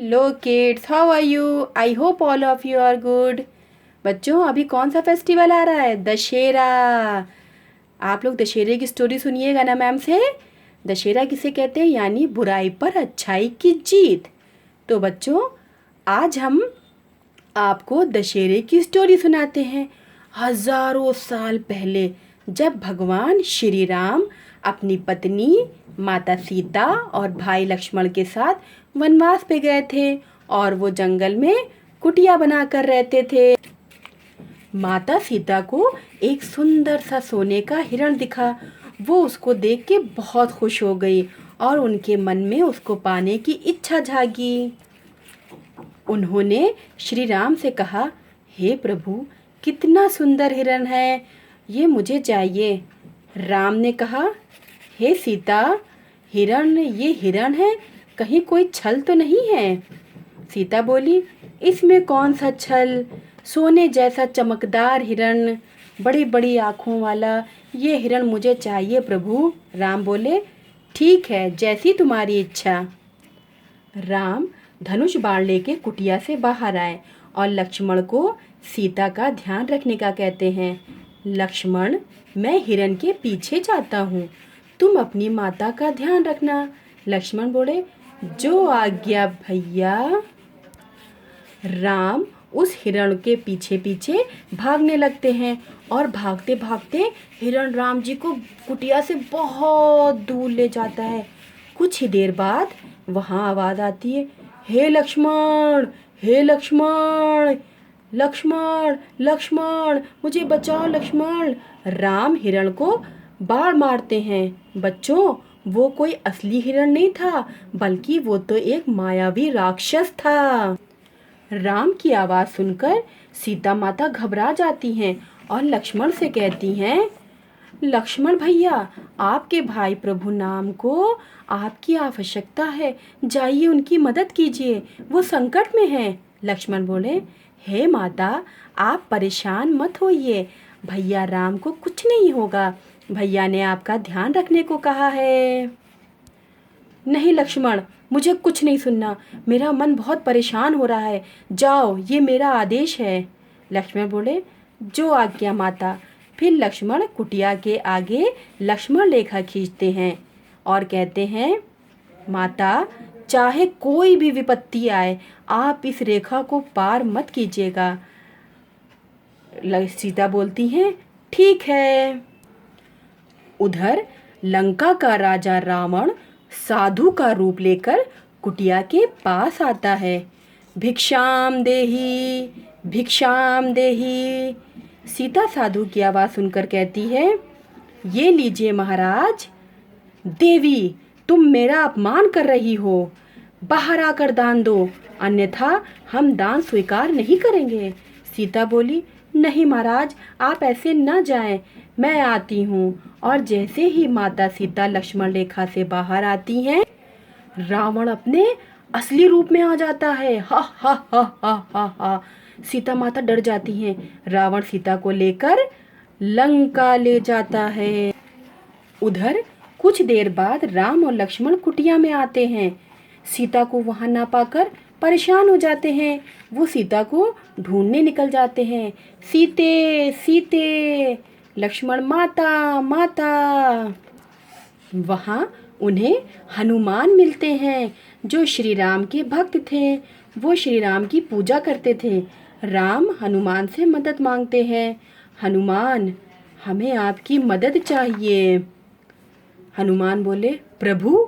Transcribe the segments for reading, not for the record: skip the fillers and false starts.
Hello kids, how are you? I hope all of you are good. बच्चों, अभी कौन सा फेस्टिवल आ रहा है? दशहरा। आप लोग दशहरे की स्टोरी सुनिएगा ना मैम से। दशहरा किसे कहते हैं? यानी बुराई पर अच्छाई की जीत। तो बच्चों, आज हम आपको दशहरे की स्टोरी सुनाते हैं। हजारों साल पहले जब भगवान श्री राम अपनी पत्नी माता सीता और भाई लक्ष्मण के साथ वनवास पे गए थे और वो जंगल में कुटिया बनाकर रहते थे। माता सीता को एक सुंदर सा सोने का हिरण दिखा। वो उसको देख के बहुत खुश हो गई और उनके मन में उसको पाने की इच्छा जागी। उन्होंने श्री राम से कहा, हे प्रभु, कितना सुंदर हिरण है, ये मुझे चाहिए। राम ने कहा, हे सीता, ये हिरण है, कहीं कोई छल तो नहीं है? सीता बोली, इसमें कौन सा छल, सोने जैसा चमकदार हिरण, बड़ी बड़ी आँखों वाला ये हिरण मुझे चाहिए प्रभु। राम बोले, ठीक है, जैसी तुम्हारी इच्छा। राम धनुष बाण लेके कुटिया से बाहर आए और लक्ष्मण को सीता का ध्यान रखने का कहते हैं। लक्ष्मण, मैं हिरण के पीछे जाता हूँ, तुम अपनी माता का ध्यान रखना। लक्ष्मण बोले, जो आज्ञा भैया। राम उस हिरण के पीछे पीछे भागने लगते हैं और भागते भागते हिरण राम जी को कुटिया से बहुत दूर ले जाता है। कुछ ही देर बाद वहाँ आवाज़ आती है, हे लक्ष्मण, हे लक्ष्मण, लक्ष्मण, लक्ष्मण, मुझे बचाओ लक्ष्मण। राम हिरण को बाण मारते हैं। बच्चों, वो कोई असली हिरण नहीं था, बल्कि वो तो एक मायावी राक्षस था। राम की आवाज़ सुनकर सीता माता घबरा जाती हैं और लक्ष्मण से कहती हैं, लक्ष्मण भैया, आपके भाई प्रभु नाम को आपकी आवश्यकता है, जाइए उनकी मदद कीजिए, वो संकट में हैं। लक्ष्मण बोले, हे माता, आप परेशान मत होइए, भैया राम को कुछ नहीं होगा, भैया ने आपका ध्यान रखने को कहा है। नहीं लक्ष्मण, मुझे कुछ नहीं सुनना, मेरा मन बहुत परेशान हो रहा है, जाओ, ये मेरा आदेश है। लक्ष्मण बोले, जो आज्ञा माता। फिर लक्ष्मण कुटिया के आगे लक्ष्मण रेखा खींचते हैं और कहते हैं, माता, चाहे कोई भी विपत्ति आए, आप इस रेखा को पार मत कीजिएगा। सीता बोलती हैं, ठीक है। उधर लंका का राजा रावण साधु का रूप लेकर कुटिया के पास आता है। भिक्षाम देही, भिक्षाम देही। सीता साधु की आवाज़ सुनकर कहती है, ये लीजिए महाराज। देवी, तुम मेरा अपमान कर रही हो, बाहर आकर दान दो, अन्यथा हम दान स्वीकार नहीं करेंगे। सीता बोली, नहीं महाराज, आप ऐसे न जाएं, मैं आती हूँ। और जैसे ही माता सीता लक्ष्मण रेखा से बाहर आती हैं, रावण अपने असली रूप में आ जाता है। हा हा हा हा हा हा। सीता माता डर जाती हैं। रावण सीता को लेकर लंका ले जाता है। उधर कुछ देर बाद राम और लक्ष्मण कुटिया में आते हैं। सीता को वहां ना पाकर परेशान हो जाते हैं। वो सीता को ढूंढने निकल जाते हैं। सीते, सीते। लक्ष्मण, माता, माता। वहाँ उन्हें हनुमान मिलते हैं, जो श्री राम के भक्त थे। वो श्री राम की पूजा करते थे। राम हनुमान से मदद मांगते हैं। हनुमान, हमें आपकी मदद चाहिए। हनुमान बोले, प्रभु,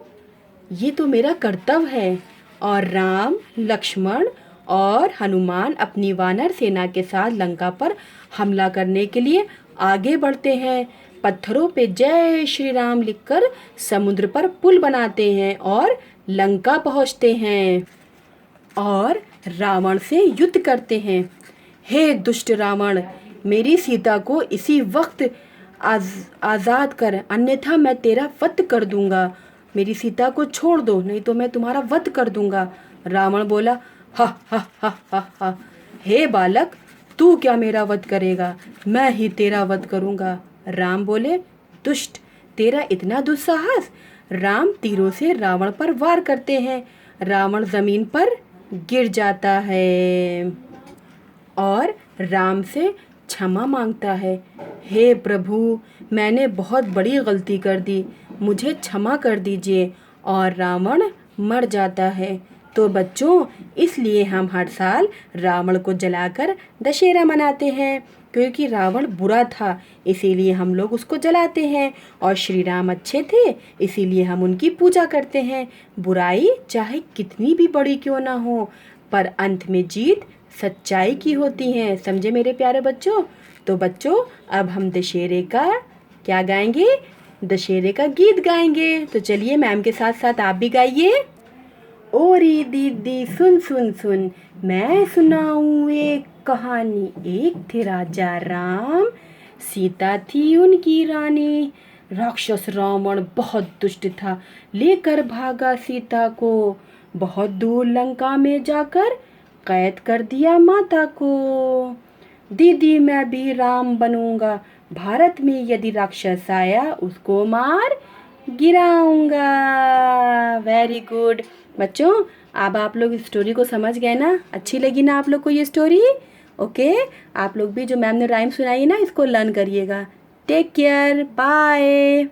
ये तो मेरा कर्तव्य है। और राम, लक्ष्मण और हनुमान अपनी वानर सेना के साथ लंका पर हमला करने के लिए आगे बढ़ते हैं। पत्थरों पे जय श्री राम लिखकर समुद्र पर पुल बनाते हैं और लंका पहुंचते हैं और रावण से युद्ध करते हैं। हे दुष्ट रावण, मेरी सीता को इसी वक्त आज़ाद कर, अन्यथा मैं तेरा वध कर दूंगा। मेरी सीता को छोड़ दो, नहीं तो मैं तुम्हारा वध कर दूंगा। रावण बोला, हा हा हा हा हा। हे बालक, तू क्या मेरा वध करेगा, मैं ही तेरा वध करूंगा। राम बोले, दुष्ट, तेरा इतना दुस्साहस। राम तीरों से रावण पर वार करते हैं। रावण जमीन पर गिर जाता है और राम से क्षमा मांगता है। हे प्रभु, मैंने बहुत बड़ी गलती कर दी, मुझे क्षमा कर दीजिए। और रावण मर जाता है। तो बच्चों, इसलिए हम हर साल रावण को जलाकर दशहरा मनाते हैं, क्योंकि रावण बुरा था, इसीलिए हम लोग उसको जलाते हैं। और श्री राम अच्छे थे, इसीलिए हम उनकी पूजा करते हैं। बुराई चाहे कितनी भी बड़ी क्यों ना हो, पर अंत में जीत सच्चाई की होती है। समझे मेरे प्यारे बच्चों? तो बच्चों, अब हम दशहरे का क्या गाएंगे? दशहरे का गीत गाएंगे। तो चलिए, मैम के साथ साथ आप भी गाइए। ओरी दीदी सुन सुन सुन, मैं सुनाऊं एक कहानी। एक थे राजा राम, सीता थी उनकी रानी। राक्षस रावण बहुत दुष्ट था, लेकर भागा सीता को। बहुत दूर लंका में जाकर कैद कर दिया माता को। दीदी मैं भी राम बनूंगा, भारत में यदि राक्षस आया उसको मार गिराऊंगा। वेरी गुड बच्चों, अब आप लोग इस स्टोरी को समझ गए ना? अच्छी लगी ना आप लोग को ये स्टोरी? ओके, आप लोग भी जो मैम ने राइम सुनाई ना, इसको लर्न करिएगा। Take care, bye.